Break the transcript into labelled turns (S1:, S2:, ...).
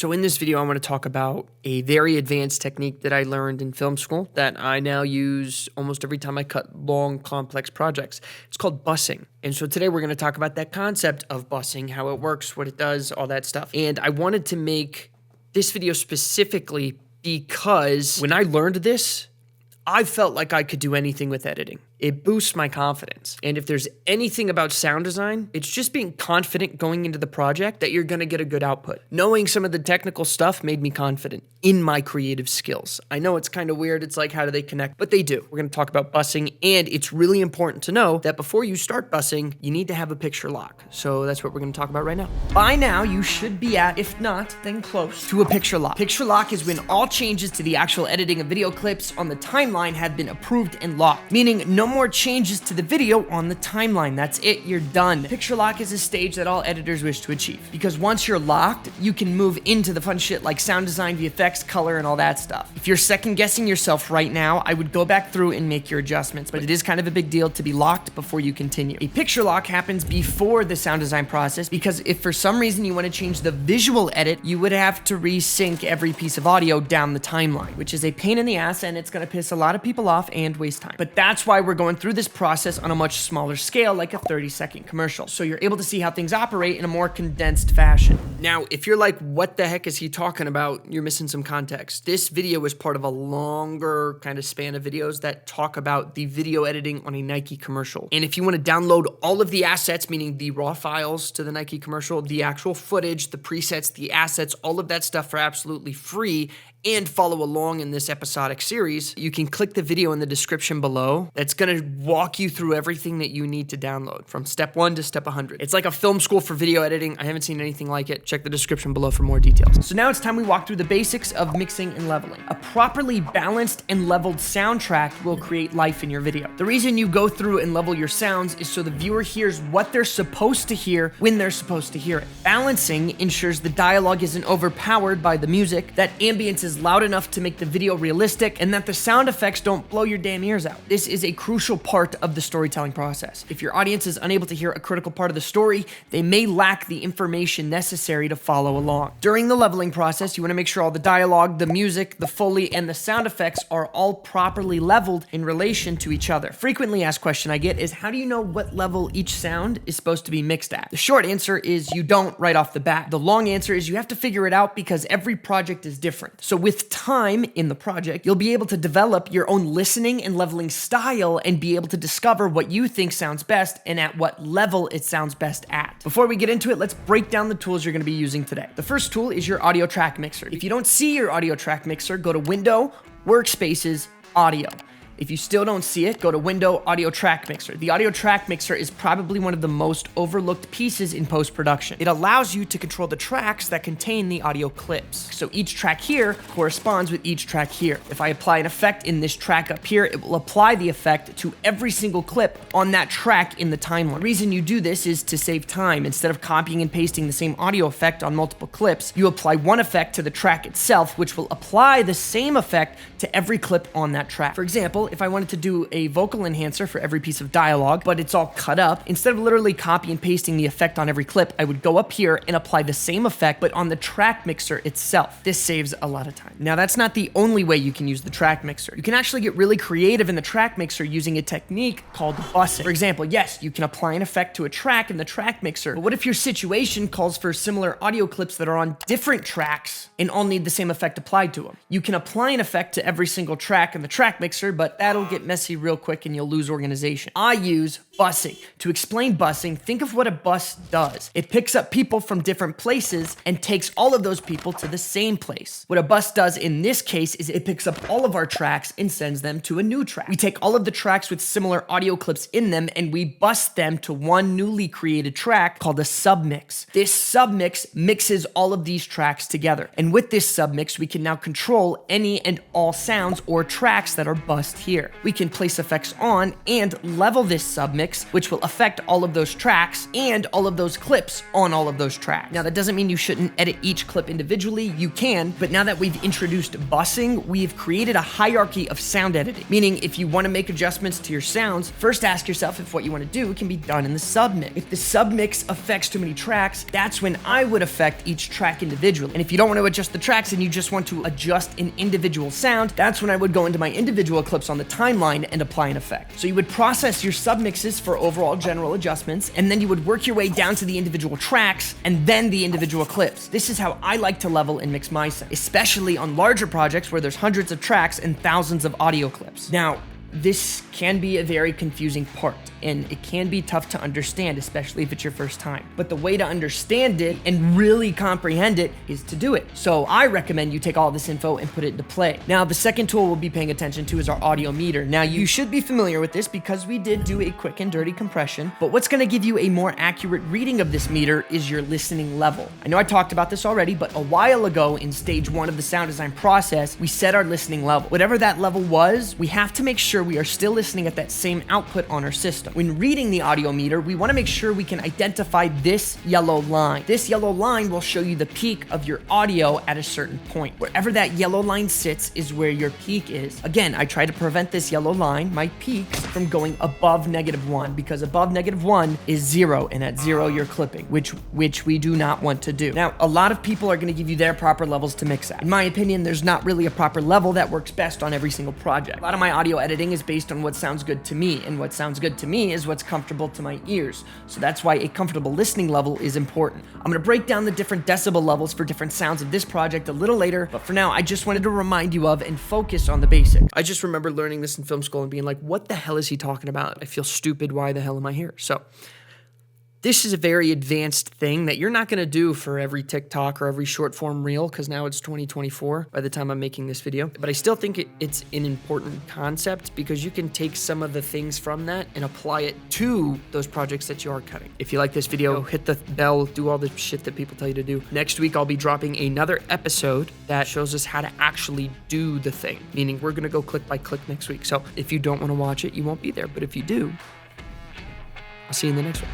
S1: So in this video, I want to talk about a very advanced technique that I learned in film school that I now use almost every time I cut long, complex projects. It's called bussing. And so today we're going to talk about that concept of bussing, how it works, what it does, all that stuff. And I wanted to make this video specifically because when I learned this, I felt like I could do anything with editing. It boosts my confidence. And if there's anything about sound design, it's just being confident going into the project that you're gonna get a good output. Knowing some of the technical stuff made me confident in my creative skills. I know it's kind of weird, it's like how do they connect, but they do. We're gonna talk about bussing, and it's really important to know that before you start bussing, you need to have a picture lock. So that's what we're gonna talk about right now. By now, you should be at, if not, then close to a picture lock. Picture lock is when all changes to the actual editing of video clips on the timeline have been approved and locked, meaning no more changes to the video on the timeline. That's it, you're done. Picture lock is a stage that all editors wish to achieve, because once you're locked, you can move into the fun shit like sound design, VFX, color, and all that stuff. If you're second guessing yourself right now, I would go back through and make your adjustments, but it is kind of a big deal to be locked before you continue. A picture lock happens before the sound design process, because if for some reason you want to change the visual edit, you would have to resync every piece of audio down the timeline, which is a pain in the ass, and it's going to piss a lot of people off and waste time. But that's why we're going through this process on a much smaller scale, like a 30-second commercial, so you're able to see how things operate in a more condensed fashion. Now, if you're like, what the heck is he talking about? You're missing some context. This video is part of a longer kind of span of videos that talk about the video editing on a Nike commercial. And if you want to download all of the assets, meaning the raw files to the Nike commercial, the actual footage, the presets, the assets, all of that stuff for absolutely free, and follow along in this episodic series, you can click the video in the description below. That's gonna walk you through everything that you need to download from step 1 to step 100. It's like a film school for video editing. I haven't seen anything like it. Check the description below for more details. So now it's time we walk through the basics of mixing and leveling. A properly balanced and leveled soundtrack will create life in your video. The reason you go through and level your sounds is so the viewer hears what they're supposed to hear when they're supposed to hear it. Balancing ensures the dialogue isn't overpowered by the music, that ambience is loud enough to make the video realistic, and that the sound effects don't blow your damn ears out. This is a crucial part of the storytelling process. If your audience is unable to hear a critical part of the story, they may lack the information necessary to follow along. During the leveling process, you want to make sure all the dialogue, the music, the Foley, and the sound effects are all properly leveled in relation to each other. Frequently asked question I get is, how do you know what level each sound is supposed to be mixed at? The short answer is you don't right off the bat. The long answer is you have to figure it out because every project is different. So with time in the project, you'll be able to develop your own listening and leveling style and be able to discover what you think sounds best and at what level it sounds best at. Before we get into it, let's break down the tools you're going to be using today. The first tool is your audio track mixer. If you don't see your audio track mixer, go to Window, Workspaces, Audio. If you still don't see it, go to Window, Audio Track Mixer. The Audio Track Mixer is probably one of the most overlooked pieces in post-production. It allows you to control the tracks that contain the audio clips. So each track here corresponds with each track here. If I apply an effect in this track up here, it will apply the effect to every single clip on that track in the timeline. The reason you do this is to save time. Instead of copying and pasting the same audio effect on multiple clips, you apply one effect to the track itself, which will apply the same effect to every clip on that track. For example, if I wanted to do a vocal enhancer for every piece of dialogue, but it's all cut up, instead of literally copy and pasting the effect on every clip, I would go up here and apply the same effect, but on the track mixer itself. This saves a lot of time. Now, that's not the only way you can use the track mixer. You can actually get really creative in the track mixer using a technique called bussing. For example, yes, you can apply an effect to a track in the track mixer, but what if your situation calls for similar audio clips that are on different tracks and all need the same effect applied to them? You can apply an effect to every single track in the track mixer, but that'll get messy real quick and you'll lose organization. I use bussing. To explain bussing, think of what a bus does. It picks up people from different places and takes all of those people to the same place. What a bus does in this case is it picks up all of our tracks and sends them to a new track. We take all of the tracks with similar audio clips in them and we bus them to one newly created track called a submix. This submix mixes all of these tracks together. And with this submix, we can now control any and all sounds or tracks that are bussed here. here. We can place effects on and level this submix, which will affect all of those tracks and all of those clips on all of those tracks. Now, that doesn't mean you shouldn't edit each clip individually. You can, but now that we've introduced busing, we've created a hierarchy of sound editing, meaning if you want to make adjustments to your sounds, first ask yourself if what you want to do can be done in the submix. If the submix affects too many tracks, that's when I would affect each track individually. And if you don't want to adjust the tracks and you just want to adjust an individual sound, that's when I would go into my individual clips on the timeline and apply an effect. So you would process your submixes for overall general adjustments, and then you would work your way down to the individual tracks and then the individual clips. This is how I like to level and mix my sound, especially on larger projects where there's hundreds of tracks and thousands of audio clips. Now, this can be a very confusing part, and it can be tough to understand, especially if it's your first time. But the way to understand it and really comprehend it is to do it. So I recommend you take all this info and put it into play. Now, the second tool we'll be paying attention to is our audio meter. Now, you should be familiar with this because we did do a quick and dirty compression, but what's gonna give you a more accurate reading of this meter is your listening level. I know I talked about this already, but a while ago in stage 1 of the sound design process, we set our listening level. Whatever that level was, we have to make sure we are still listening at that same output on our system. When reading the audio meter, we want to make sure we can identify this yellow line. This yellow line will show you the peak of your audio at a certain point. Wherever that yellow line sits is where your peak is. Again, I try to prevent this yellow line, my peaks, from going above -1, because above -1 is 0, and at 0 you're clipping, which we do not want to do. Now, a lot of people are going to give you their proper levels to mix at. In my opinion, there's not really a proper level that works best on every single project. A lot of my audio editing is based on what sounds good to me, and what sounds good to me is what's comfortable to my ears. So that's why a comfortable listening level is important. I'm going to break down the different decibel levels for different sounds of this project a little later, but for now, I just wanted to remind you of and focus on the basics. I just remember learning this in film school and being like, what the hell is he talking about? I feel stupid. Why the hell am I here? So this is a very advanced thing that you're not going to do for every TikTok or every short form reel, because now it's 2024 by the time I'm making this video. But I still think it's an important concept, because you can take some of the things from that and apply it to those projects that you are cutting. If you like this video, hit the bell, do all the shit that people tell you to do. Next week, I'll be dropping another episode that shows us how to actually do the thing, meaning we're going to go click by click next week. So if you don't want to watch it, you won't be there. But if you do, I'll see you in the next one.